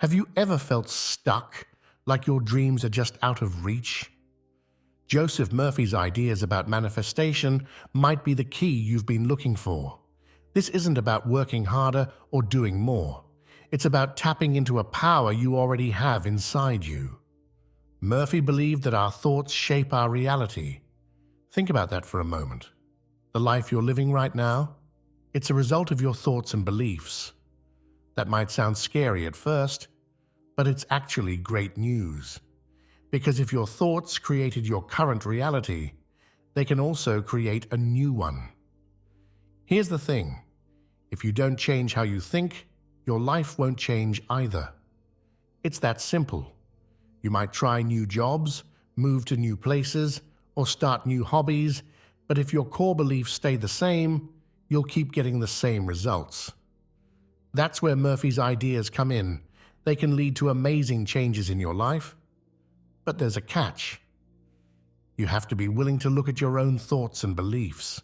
Have you ever felt stuck, like your dreams are just out of reach? Joseph Murphy's ideas about manifestation might be the key you've been looking for. This isn't about working harder or doing more. It's about tapping into a power you already have inside you. Murphy believed that our thoughts shape our reality. Think about that for a moment. The life you're living right now, it's a result of your thoughts and beliefs. That might sound scary at first, but it's actually great news. Because if your thoughts created your current reality, they can also create a new one. Here's the thing. If you don't change how you think, your life won't change either. It's that simple. You might try new jobs, move to new places, or start new hobbies, but if your core beliefs stay the same, you'll keep getting the same results. That's where Murphy's ideas come in. They can lead to amazing changes in your life, but there's a catch. You have to be willing to look at your own thoughts and beliefs.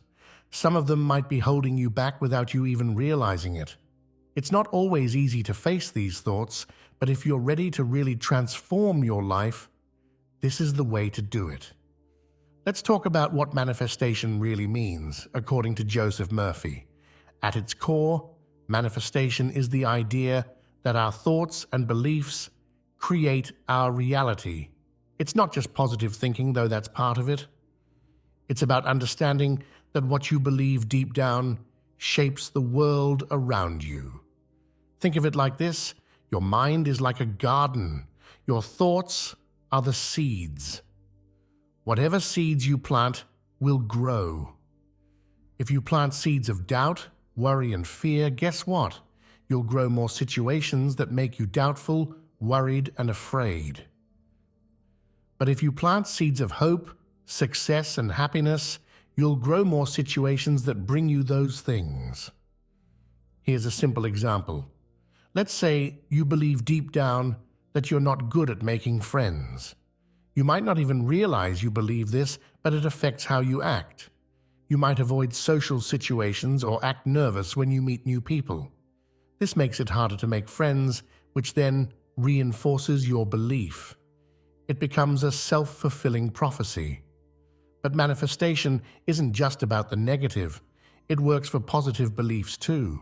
Some of them might be holding you back without you even realizing it. It's not always easy to face these thoughts, but if you're ready to really transform your life, this is the way to do it. Let's talk about what manifestation really means, according to Joseph Murphy. At its core, manifestation is the idea that our thoughts and beliefs create our reality. It's not just positive thinking, though that's part of it. It's about understanding that what you believe deep down shapes the world around you. Think of it like this. Your mind is like a garden. Your thoughts are the seeds. Whatever seeds you plant will grow. If you plant seeds of doubt, worry, and fear, guess what? You'll grow more situations that make you doubtful, worried, and afraid. But if you plant seeds of hope, success, and happiness, you'll grow more situations that bring you those things. Here's a simple example. Let's say you believe deep down that you're not good at making friends. You might not even realize you believe this, but it affects how you act. You might avoid social situations or act nervous when you meet new people. This makes it harder to make friends, which then reinforces your belief. It becomes a self-fulfilling prophecy. But manifestation isn't just about the negative. It works for positive beliefs too.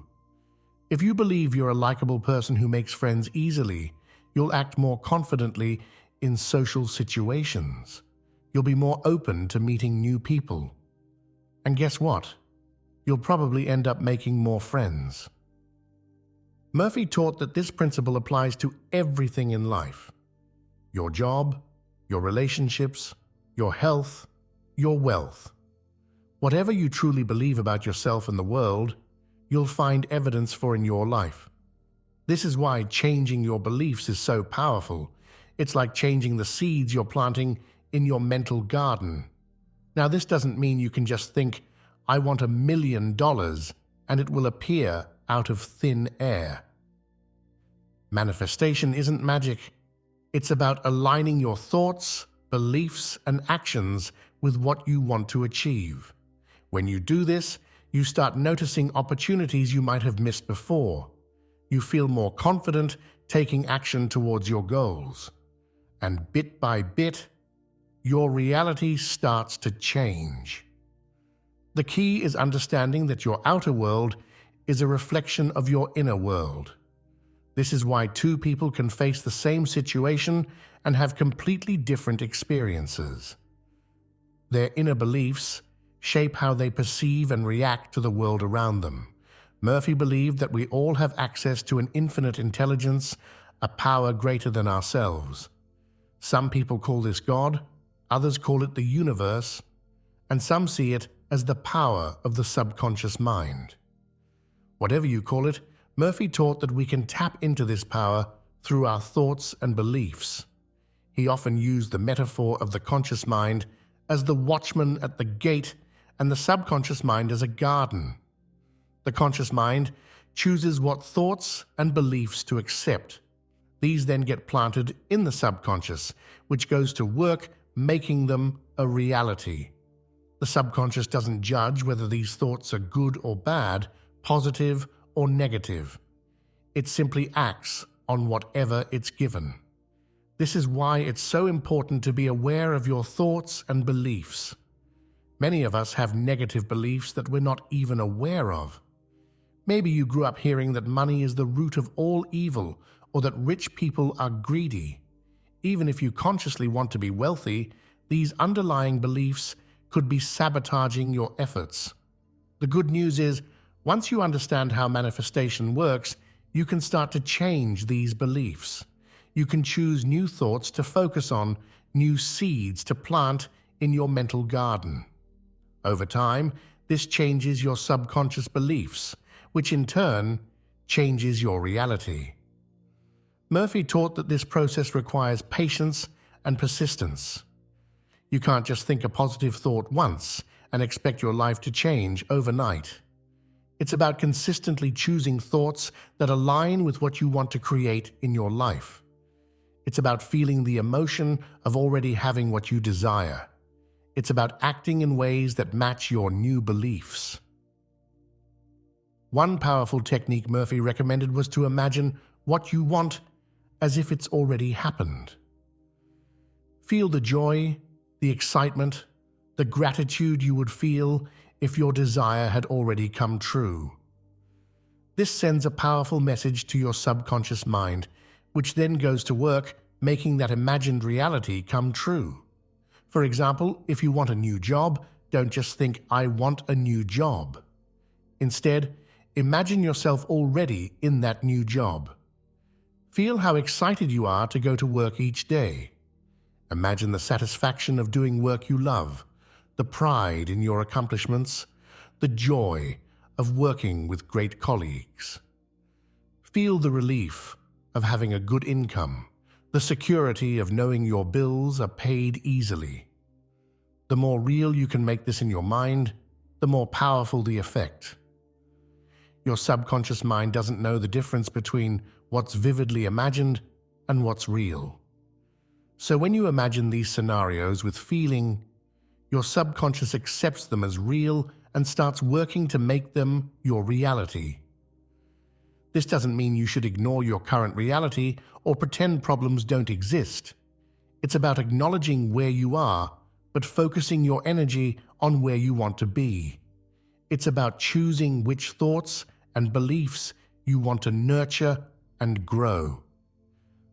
If you believe you're a likable person who makes friends easily, you'll act more confidently in social situations. You'll be more open to meeting new people. And guess what? You'll probably end up making more friends. Murphy taught that this principle applies to everything in life. Your job, your relationships, your health, your wealth. Whatever you truly believe about yourself and the world, you'll find evidence for in your life. This is why changing your beliefs is so powerful. It's like changing the seeds you're planting in your mental garden. Now, this doesn't mean you can just think, I want $1 million, and it will appear out of thin air. Manifestation isn't magic. It's about aligning your thoughts, beliefs, and actions with what you want to achieve. When you do this, you start noticing opportunities you might have missed before. You feel more confident taking action towards your goals. And bit by bit, your reality starts to change. The key is understanding that your outer world is a reflection of your inner world. This is why two people can face the same situation and have completely different experiences. Their inner beliefs shape how they perceive and react to the world around them. Murphy believed that we all have access to an infinite intelligence, a power greater than ourselves. Some people call this God, others call it the universe, and some see it as the power of the subconscious mind. Whatever you call it, Murphy taught that we can tap into this power through our thoughts and beliefs. He often used the metaphor of the conscious mind as the watchman at the gate and the subconscious mind as a garden. The conscious mind chooses what thoughts and beliefs to accept. These then get planted in the subconscious, which goes to work making them a reality. The subconscious doesn't judge whether these thoughts are good or bad, positive or negative. It simply acts on whatever it's given. This is why it's so important to be aware of your thoughts and beliefs. Many of us have negative beliefs that we're not even aware of. Maybe you grew up hearing that money is the root of all evil, or that rich people are greedy. Even if you consciously want to be wealthy, these underlying beliefs could be sabotaging your efforts. The good news is, once you understand how manifestation works, you can start to change these beliefs. You can choose new thoughts to focus on, new seeds to plant in your mental garden. Over time, this changes your subconscious beliefs, which in turn changes your reality. Murphy taught that this process requires patience and persistence. You can't just think a positive thought once and expect your life to change overnight. It's about consistently choosing thoughts that align with what you want to create in your life. It's about feeling the emotion of already having what you desire. It's about acting in ways that match your new beliefs. One powerful technique Murphy recommended was to imagine what you want as if it's already happened. Feel the joy, the excitement, the gratitude you would feel if your desire had already come true. This sends a powerful message to your subconscious mind, which then goes to work making that imagined reality come true. For example, if you want a new job, don't just think, "I want a new job." Instead, imagine yourself already in that new job. Feel how excited you are to go to work each day. Imagine the satisfaction of doing work you love, the pride in your accomplishments, the joy of working with great colleagues. Feel the relief of having a good income, the security of knowing your bills are paid easily. The more real you can make this in your mind, the more powerful the effect. Your subconscious mind doesn't know the difference between what's vividly imagined and what's real. So when you imagine these scenarios with feeling, your subconscious accepts them as real and starts working to make them your reality. This doesn't mean you should ignore your current reality or pretend problems don't exist. It's about acknowledging where you are, but focusing your energy on where you want to be. It's about choosing which thoughts and beliefs you want to nurture and grow.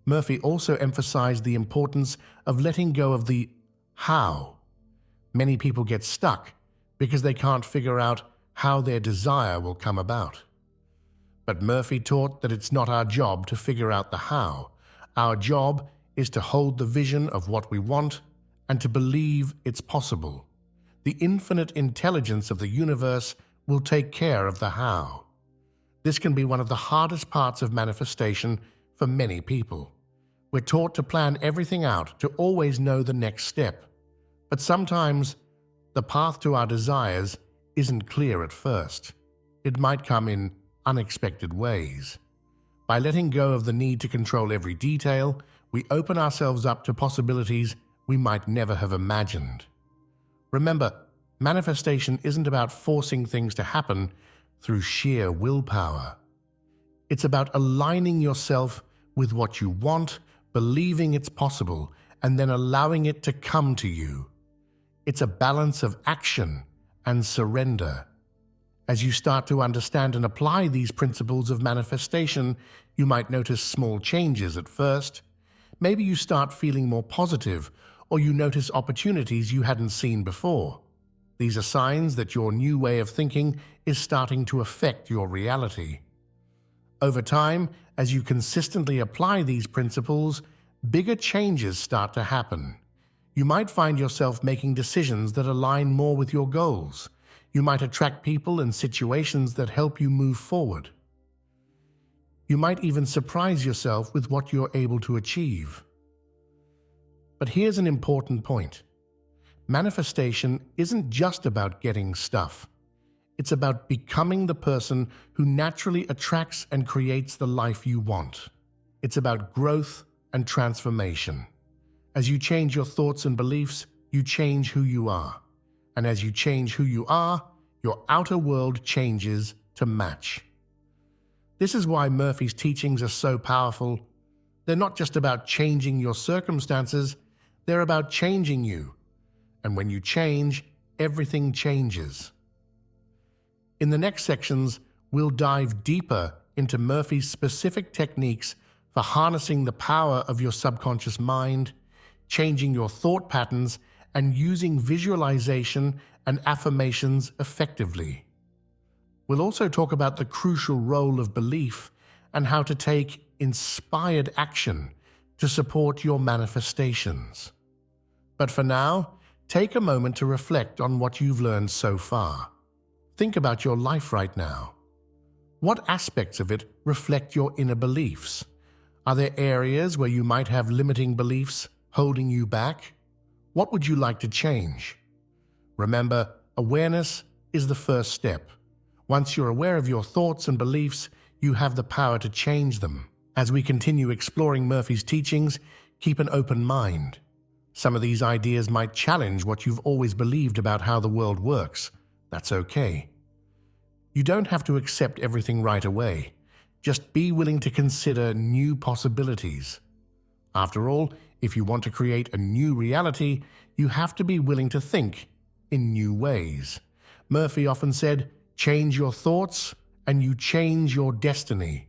Murphy also emphasized the importance of letting go of the how. Many people get stuck because they can't figure out how their desire will come about. But Murphy taught that it's not our job to figure out the how. Our job is to hold the vision of what we want and to believe it's possible. The infinite intelligence of the universe will take care of the how. This can be one of the hardest parts of manifestation for many people. We're taught to plan everything out, to always know the next step. But sometimes the path to our desires isn't clear at first. It might come in unexpected ways. By letting go of the need to control every detail, we open ourselves up to possibilities we might never have imagined. Remember, manifestation isn't about forcing things to happen through sheer willpower. It's about aligning yourself with what you want, believing it's possible, and then allowing it to come to you. It's a balance of action and surrender. As you start to understand and apply these principles of manifestation, you might notice small changes at first. Maybe you start feeling more positive, or you notice opportunities you hadn't seen before. These are signs that your new way of thinking is starting to affect your reality. Over time, as you consistently apply these principles, bigger changes start to happen. You might find yourself making decisions that align more with your goals. You might attract people and situations that help you move forward. You might even surprise yourself with what you're able to achieve. But here's an important point. Manifestation isn't just about getting stuff. It's about becoming the person who naturally attracts and creates the life you want. It's about growth and transformation. As you change your thoughts and beliefs, you change who you are. And as you change who you are, your outer world changes to match. This is why Murphy's teachings are so powerful. They're not just about changing your circumstances, they're about changing you. And when you change, everything changes. In the next sections, we'll dive deeper into Murphy's specific techniques for harnessing the power of your subconscious mind, changing your thought patterns, and using visualization and affirmations effectively. We'll also talk about the crucial role of belief and how to take inspired action to support your manifestations. But for now, take a moment to reflect on what you've learned so far. Think about your life right now. What aspects of it reflect your inner beliefs? Are there areas where you might have limiting beliefs holding you back? What would you like to change? Remember, awareness is the first step. Once you're aware of your thoughts and beliefs, you have the power to change them. As we continue exploring Murphy's teachings, keep an open mind. Some of these ideas might challenge what you've always believed about how the world works. That's okay. You don't have to accept everything right away. Just be willing to consider new possibilities. After all, if you want to create a new reality, you have to be willing to think in new ways. Murphy often said, "Change your thoughts and you change your destiny."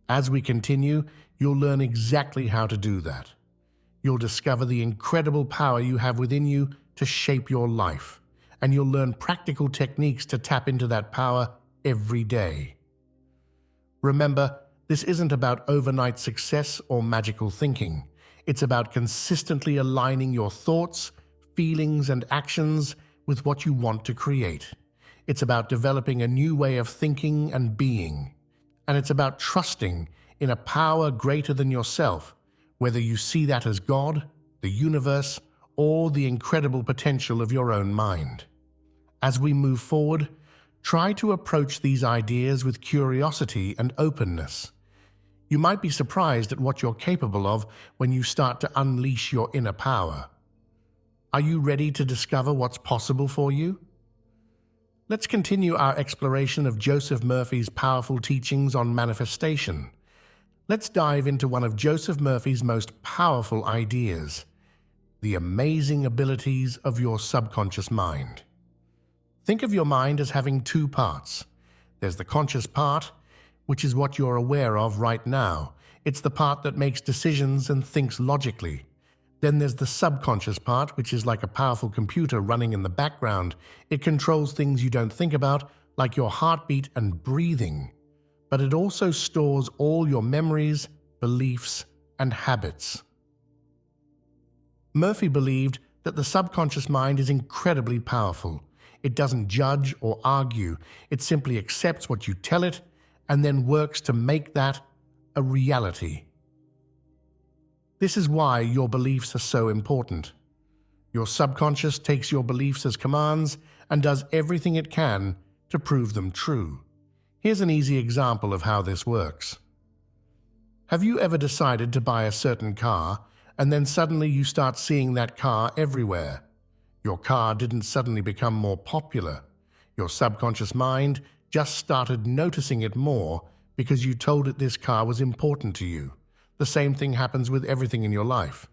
As we continue, you'll learn exactly how to do that. You'll discover the incredible power you have within you to shape your life, and you'll learn practical techniques to tap into that power every day. Remember, this isn't about overnight success or magical thinking. It's about consistently aligning your thoughts, feelings, and actions with what you want to create. It's about developing a new way of thinking and being. And it's about trusting in a power greater than yourself, whether you see that as God, the universe, or the incredible potential of your own mind. As we move forward, try to approach these ideas with curiosity and openness. You might be surprised at what you're capable of when you start to unleash your inner power. Are you ready to discover what's possible for you? Let's continue our exploration of Joseph Murphy's powerful teachings on manifestation. Let's dive into one of Joseph Murphy's most powerful ideas: the amazing abilities of your subconscious mind. Think of your mind as having two parts. There's the conscious part, which is what you're aware of right now. It's the part that makes decisions and thinks logically. Then there's the subconscious part, which is like a powerful computer running in the background. It controls things you don't think about, like your heartbeat and breathing. But it also stores all your memories, beliefs, and habits. Murphy believed that the subconscious mind is incredibly powerful. It doesn't judge or argue. It simply accepts what you tell it and then works to make that a reality. This is why your beliefs are so important. Your subconscious takes your beliefs as commands and does everything it can to prove them true. Here's an easy example of how this works. Have you ever decided to buy a certain car and then suddenly you start seeing that car everywhere? Your car didn't suddenly become more popular. Your subconscious mind just started noticing it more because you told it this car was important to you. The same thing happens with everything in your life.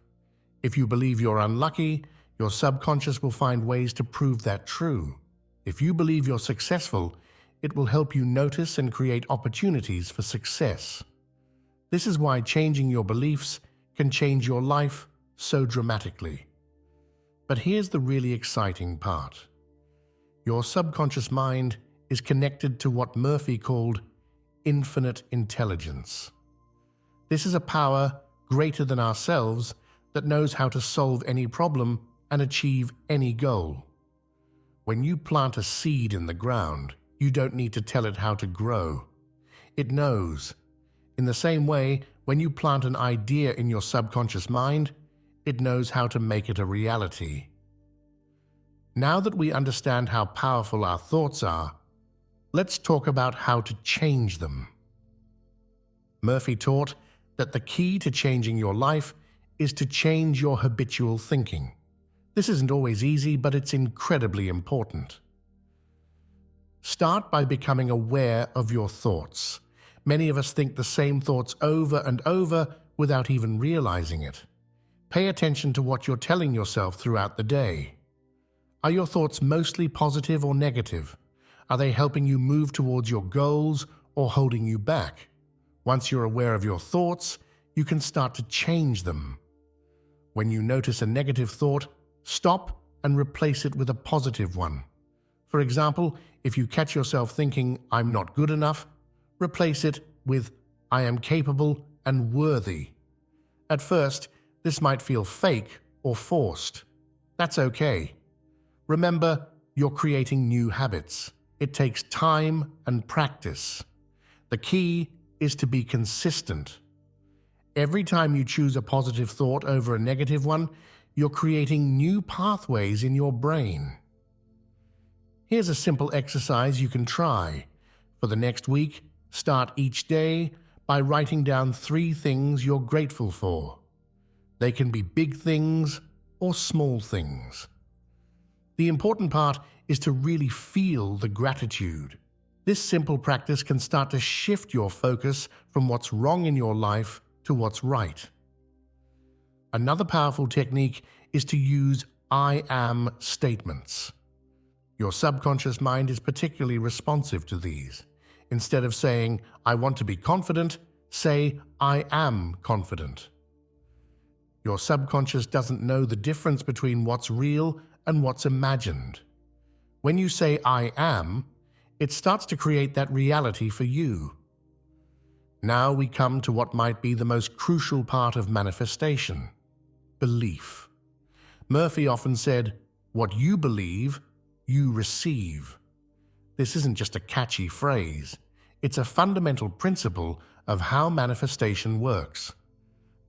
If you believe you're unlucky, your subconscious will find ways to prove that true. If you believe you're successful, it will help you notice and create opportunities for success. This is why changing your beliefs can change your life so dramatically. But here's the really exciting part. Your subconscious mind is connected to what Murphy called infinite intelligence. This is a power greater than ourselves that knows how to solve any problem and achieve any goal. When you plant a seed in the ground, you don't need to tell it how to grow. It knows. In the same way, when you plant an idea in your subconscious mind, it knows how to make it a reality. Now that we understand how powerful our thoughts are, let's talk about how to change them. Murphy taught that the key to changing your life is to change your habitual thinking. This isn't always easy, but it's incredibly important. Start by becoming aware of your thoughts. Many of us think the same thoughts over and over without even realizing it. Pay attention to what you're telling yourself throughout the day. Are your thoughts mostly positive or negative? Are they helping you move towards your goals or holding you back? Once you're aware of your thoughts, you can start to change them. When you notice a negative thought, stop and replace it with a positive one. For example, if you catch yourself thinking, "I'm not good enough," replace it with, "I am capable and worthy." At first, this might feel fake or forced. That's okay. Remember, you're creating new habits. It takes time and practice. The key is to be consistent. Every time you choose a positive thought over a negative one, you're creating new pathways in your brain. Here's a simple exercise you can try. For the next week, start each day by writing down 3 things you're grateful for. They can be big things or small things. The important part is to really feel the gratitude. This simple practice can start to shift your focus from what's wrong in your life to what's right. Another powerful technique is to use "I am" statements. Your subconscious mind is particularly responsive to these. Instead of saying, "I want to be confident," say, "I am confident." Your subconscious doesn't know the difference between what's real and what's imagined. When you say "I am," it starts to create that reality for you. Now we come to what might be the most crucial part of manifestation: belief. Murphy often said, "What you believe, you receive." This isn't just a catchy phrase. It's a fundamental principle of how manifestation works.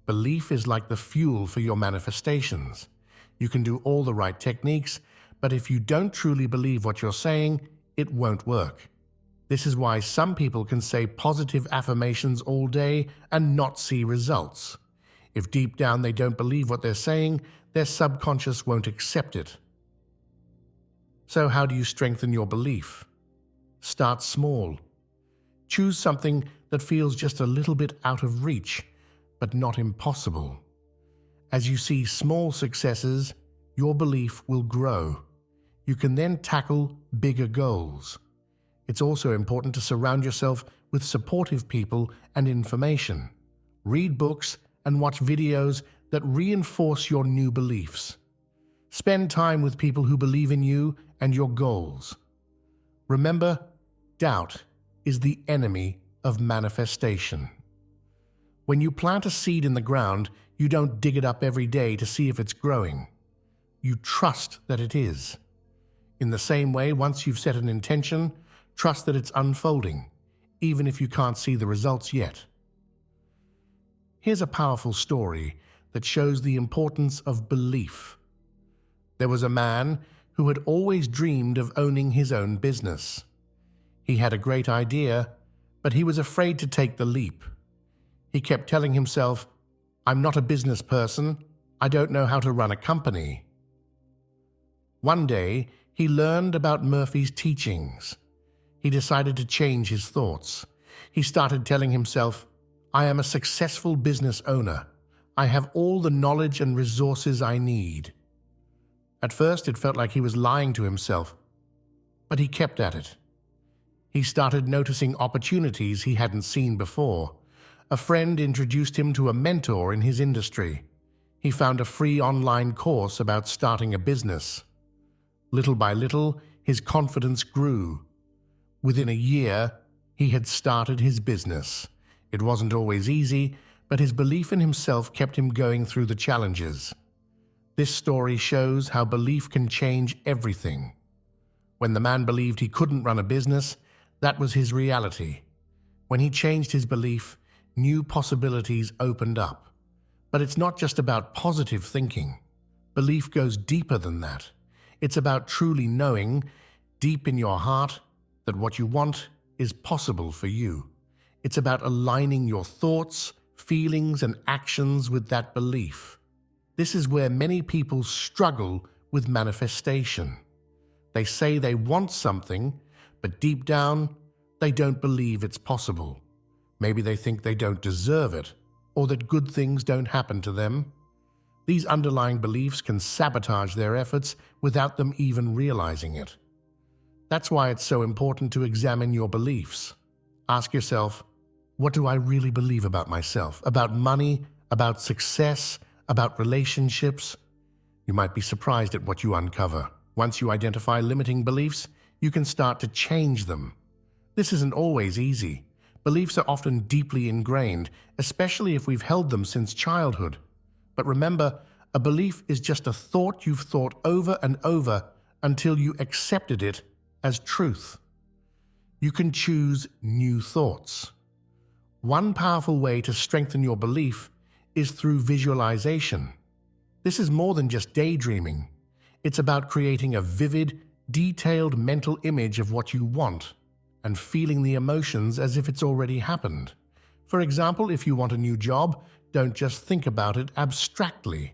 Belief is like the fuel for your manifestations. You can do all the right techniques, but if you don't truly believe what you're saying, it won't work. This is why some people can say positive affirmations all day and not see results. If deep down they don't believe what they're saying, their subconscious won't accept it. So how do you strengthen your belief? Start small. Choose something that feels just a little bit out of reach, but not impossible. As you see small successes, your belief will grow. You can then tackle bigger goals. It's also important to surround yourself with supportive people and information. Read books and watch videos that reinforce your new beliefs. Spend time with people who believe in you and your goals. Remember, doubt is the enemy of manifestation. When you plant a seed in the ground, you don't dig it up every day to see if it's growing. You trust that it is. In the same way, once you've set an intention, trust that it's unfolding, even if you can't see the results yet. Here's a powerful story that shows the importance of belief. There was a man who had always dreamed of owning his own business. He had a great idea, but he was afraid to take the leap. He kept telling himself, "I'm not a business person. I don't know how to run a company." One day, he learned about Murphy's teachings. He decided to change his thoughts. He started telling himself, "I am a successful business owner. I have all the knowledge and resources I need." At first, it felt like he was lying to himself, but he kept at it. He started noticing opportunities he hadn't seen before. A friend introduced him to a mentor in his industry. He found a free online course about starting a business. Little by little, his confidence grew. Within a year, he had started his business. It wasn't always easy, but his belief in himself kept him going through the challenges. This story shows how belief can change everything. When the man believed he couldn't run a business, that was his reality. When he changed his belief, new possibilities opened up. But it's not just about positive thinking. Belief goes deeper than that. It's about truly knowing, deep in your heart, that what you want is possible for you. It's about aligning your thoughts, feelings, and actions with that belief. This is where many people struggle with manifestation. They say they want something, but deep down, they don't believe it's possible. Maybe they think they don't deserve it, or that good things don't happen to them. These underlying beliefs can sabotage their efforts without them even realizing it. That's why it's so important to examine your beliefs. Ask yourself, what do I really believe about myself? About money? About success? About relationships? You might be surprised at what you uncover. Once you identify limiting beliefs, you can start to change them. This isn't always easy. Beliefs are often deeply ingrained, especially if we've held them since childhood. But remember, a belief is just a thought you've thought over and over until you accepted it as truth. You can choose new thoughts. One powerful way to strengthen your belief is through visualization. This is more than just daydreaming. It's about creating a vivid, detailed mental image of what you want and feeling the emotions as if it's already happened. For example, if you want a new job, don't just think about it abstractly.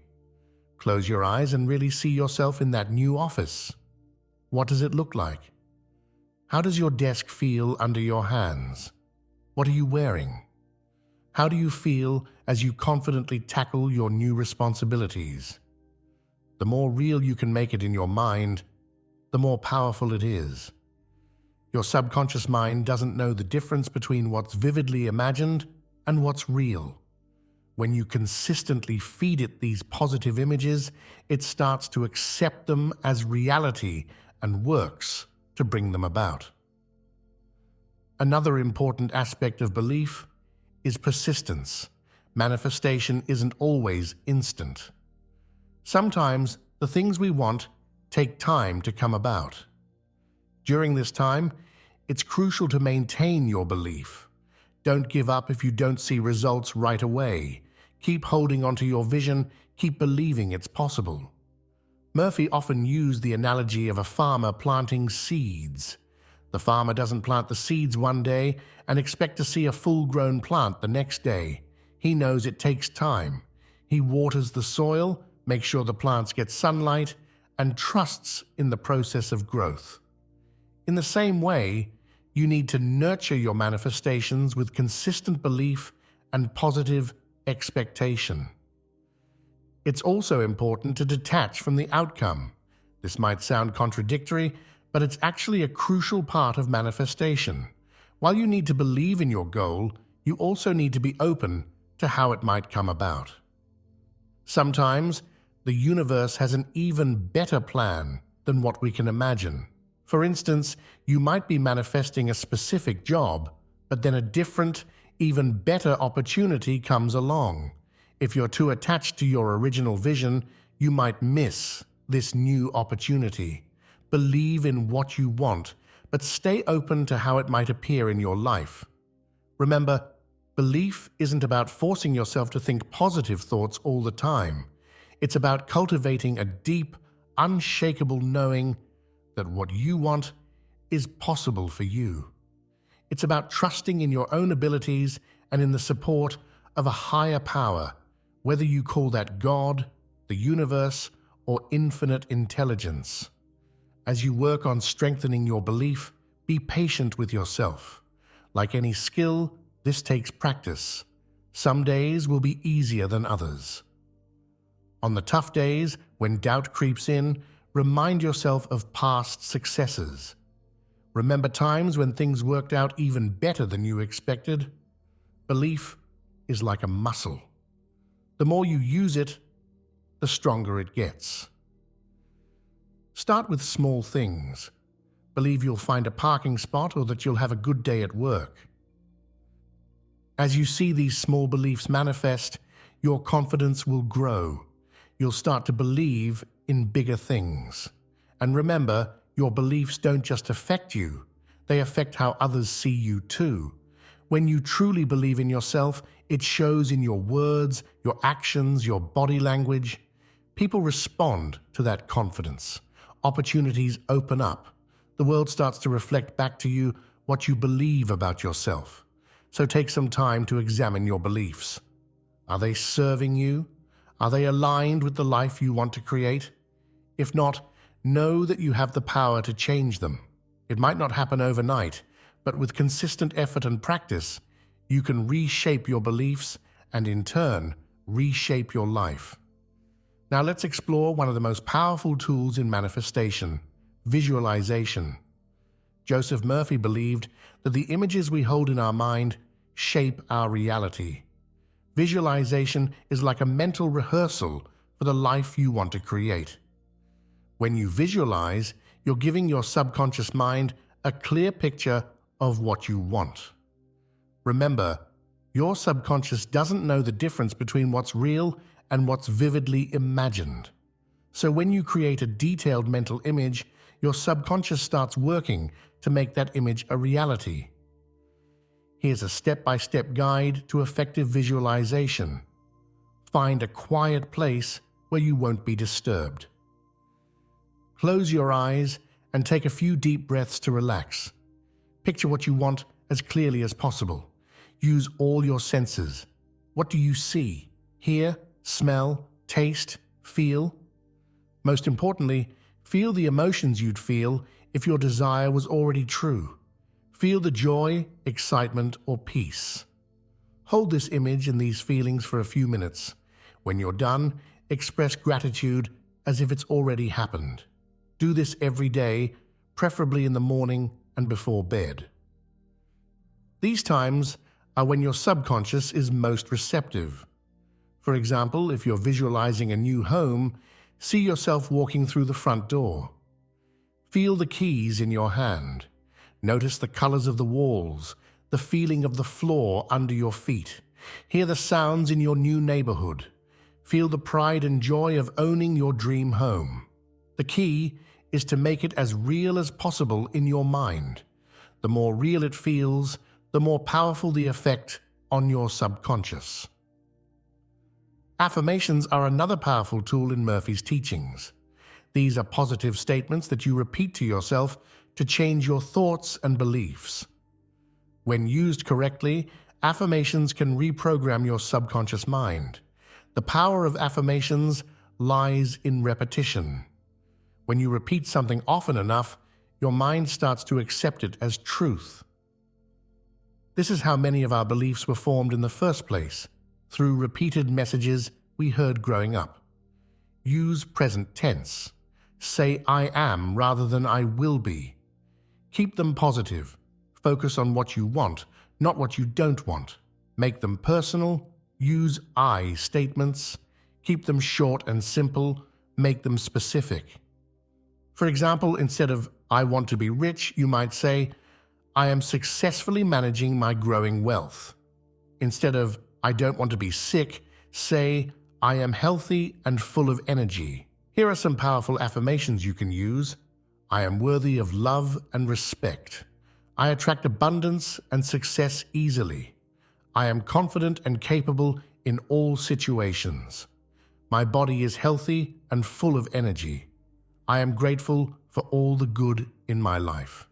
Close your eyes and really see yourself in that new office. What does it look like? How does your desk feel under your hands? What are you wearing? How do you feel as you confidently tackle your new responsibilities? The more real you can make it in your mind, the more powerful it is. Your subconscious mind doesn't know the difference between what's vividly imagined and what's real. When you consistently feed it these positive images, it starts to accept them as reality and works to bring them about. Another important aspect of belief is persistence. Manifestation isn't always instant. Sometimes the things we want take time to come about. During this time, it's crucial to maintain your belief. Don't give up if you don't see results right away. Keep holding onto your vision, keep believing it's possible. Murphy often used the analogy of a farmer planting seeds. The farmer doesn't plant the seeds one day and expect to see a full-grown plant the next day. He knows it takes time. He waters the soil, makes sure the plants get sunlight, and trusts in the process of growth. In the same way, you need to nurture your manifestations with consistent belief and positive expectation. It's also important to detach from the outcome. This might sound contradictory, but it's actually a crucial part of manifestation. While you need to believe in your goal, you also need to be open to how it might come about. Sometimes, the universe has an even better plan than what we can imagine. For instance, you might be manifesting a specific job, but then a different, even better opportunity comes along. If you're too attached to your original vision, you might miss this new opportunity. Believe in what you want, but stay open to how it might appear in your life. Remember, belief isn't about forcing yourself to think positive thoughts all the time. It's about cultivating a deep, unshakable knowing that what you want is possible for you. It's about trusting in your own abilities and in the support of a higher power, whether you call that God, the universe, or infinite intelligence. As you work on strengthening your belief, be patient with yourself. Like any skill, this takes practice. Some days will be easier than others. On the tough days, when doubt creeps in, remind yourself of past successes. Remember times when things worked out even better than you expected. Belief is like a muscle. The more you use it, the stronger it gets. Start with small things. Believe you'll find a parking spot or that you'll have a good day at work. As you see these small beliefs manifest, your confidence will grow. You'll start to believe in bigger things. And remember, your beliefs don't just affect you, they affect how others see you too. When you truly believe in yourself, it shows in your words, your actions, your body language. People respond to that confidence. Opportunities open up. The world starts to reflect back to you what you believe about yourself. So take some time to examine your beliefs. Are they serving you? Are they aligned with the life you want to create? If not, know that you have the power to change them. It might not happen overnight, but with consistent effort and practice, You can reshape your beliefs and, in turn, reshape your life. Now let's explore one of the most powerful tools in manifestation: visualization. Joseph Murphy believed that the images we hold in our mind shape our reality. Visualization is like a mental rehearsal for the life you want to create. When you visualize, you're giving your subconscious mind a clear picture of what you want. Remember, your subconscious doesn't know the difference between what's real and what's vividly imagined. So when you create a detailed mental image, your subconscious starts working to make that image a reality. Here's a step-by-step guide to effective visualization. Find a quiet place where you won't be disturbed. Close your eyes and take a few deep breaths to relax. Picture what you want as clearly as possible. Use all your senses. What do you see, hear, smell, taste, feel? Most importantly, feel the emotions you'd feel if your desire was already true. Feel the joy, excitement, or peace. Hold this image and these feelings for a few minutes. When you're done, express gratitude as if it's already happened. Do this every day, preferably in the morning and before bed. These times are when your subconscious is most receptive. For example, if you're visualizing a new home, see yourself walking through the front door. Feel the keys in your hand. Notice the colors of the walls, the feeling of the floor under your feet. Hear the sounds in your new neighborhood. Feel the pride and joy of owning your dream home. The key is to make it as real as possible in your mind. The more real it feels, the more powerful the effect on your subconscious. Affirmations are another powerful tool in Murphy's teachings. These are positive statements that you repeat to yourself to change your thoughts and beliefs. When used correctly, affirmations can reprogram your subconscious mind. The power of affirmations lies in repetition. When you repeat something often enough, your mind starts to accept it as truth. This is how many of our beliefs were formed in the first place, through repeated messages we heard growing up. Use present tense. Say I am rather than I will be. Keep them positive. Focus on what you want, not what you don't want. Make them personal. Use I statements. Keep them short and simple. Make them specific. For example, instead of I want to be rich, you might say, I am successfully managing my growing wealth. Instead of I don't want to be sick, say I am healthy and full of energy. Here are some powerful affirmations you can use. I am worthy of love and respect. I attract abundance and success easily. I am confident and capable in all situations. My body is healthy and full of energy. I am grateful for all the good in my life.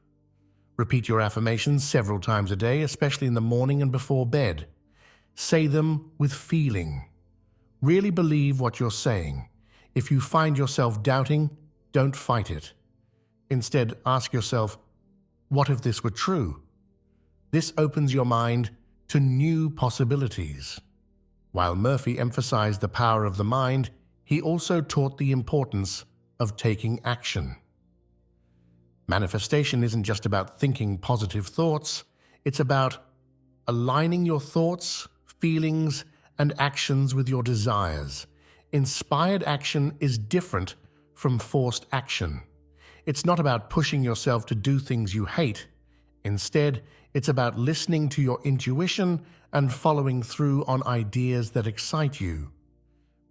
Repeat your affirmations several times a day, especially in the morning and before bed. Say them with feeling. Really believe what you're saying. If you find yourself doubting, don't fight it. Instead, ask yourself, what if this were true? This opens your mind to new possibilities. While Murphy emphasized the power of the mind, he also taught the importance of taking action. Manifestation isn't just about thinking positive thoughts, it's about aligning your thoughts, feelings, and actions with your desires. Inspired action is different from forced action. It's not about pushing yourself to do things you hate. Instead, it's about listening to your intuition and following through on ideas that excite you.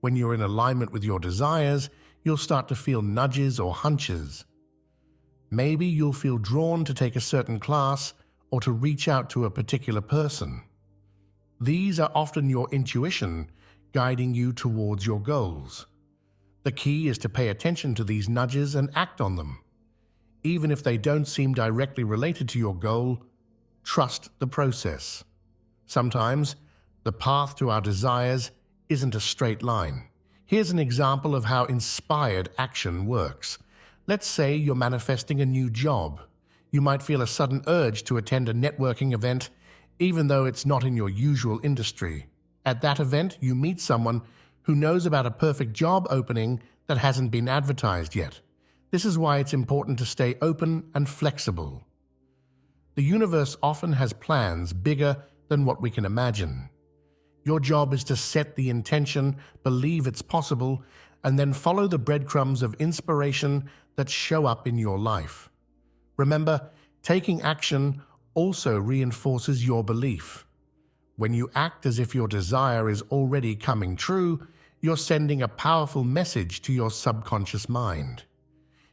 When you're in alignment with your desires, you'll start to feel nudges or hunches. Maybe you'll feel drawn to take a certain class or to reach out to a particular person. These are often your intuition guiding you towards your goals. The key is to pay attention to these nudges and act on them. Even if they don't seem directly related to your goal, trust the process. Sometimes, the path to our desires isn't a straight line. Here's an example of how inspired action works. Let's say you're manifesting a new job. You might feel a sudden urge to attend a networking event even though it's not in your usual industry. At that event, you meet someone who knows about a perfect job opening that hasn't been advertised yet. This is why it's important to stay open and flexible. The universe often has plans bigger than what we can imagine. Your job is to set the intention, believe it's possible, and then follow the breadcrumbs of inspiration that show up in your life. Remember, taking action also reinforces your belief. When you act as if your desire is already coming true, you're sending a powerful message to your subconscious mind.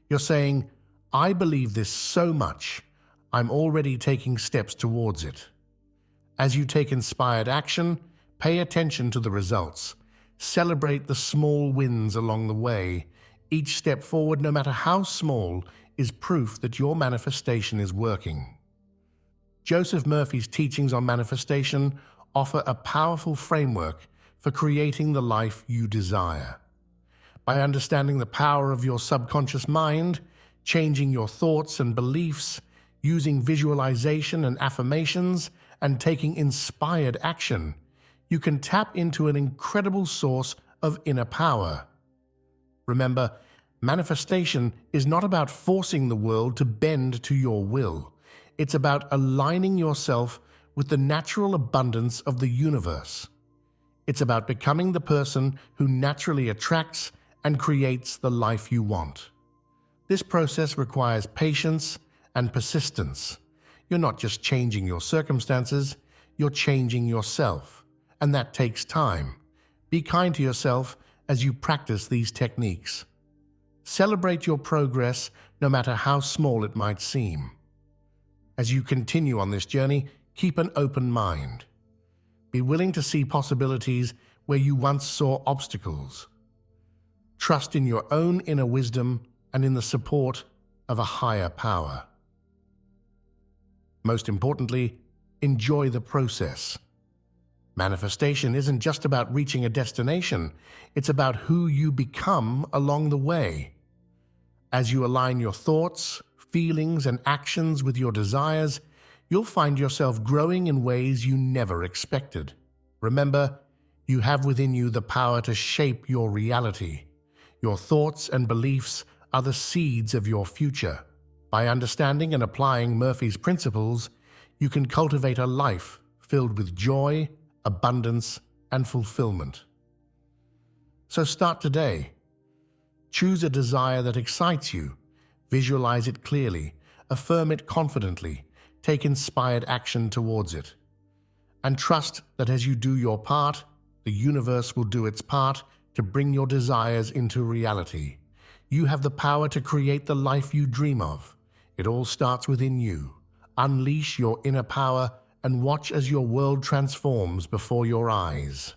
You're saying, "I believe this so much, I'm already taking steps towards it." As you take inspired action, pay attention to the results. Celebrate the small wins along the way. Each step forward, no matter how small, is proof that your manifestation is working. Joseph Murphy's teachings on manifestation offer a powerful framework for creating the life you desire. By understanding the power of your subconscious mind, changing your thoughts and beliefs, using visualization and affirmations, and taking inspired action, you can tap into an incredible source of inner power. Remember, manifestation is not about forcing the world to bend to your will. It's about aligning yourself with the natural abundance of the universe. It's about becoming the person who naturally attracts and creates the life you want. This process requires patience and persistence. You're not just changing your circumstances, you're changing yourself, and that takes time. Be kind to yourself as you practice these techniques. Celebrate your progress, no matter how small it might seem. As you continue on this journey, keep an open mind. Be willing to see possibilities where you once saw obstacles. Trust in your own inner wisdom and in the support of a higher power. Most importantly, enjoy the process. Manifestation isn't just about reaching a destination, it's about who you become along the way. As you align your thoughts, feelings, and actions with your desires, you'll find yourself growing in ways you never expected. Remember, you have within you the power to shape your reality. Your thoughts and beliefs are the seeds of your future. By understanding and applying Murphy's principles, you can cultivate a life filled with joy, abundance, and fulfillment. So start today. Choose a desire that excites you. Visualize it clearly. Affirm it confidently. Take inspired action towards it. And trust that as you do your part, the universe will do its part to bring your desires into reality. You have the power to create the life you dream of. It all starts within you. Unleash your inner power and watch as your world transforms before your eyes.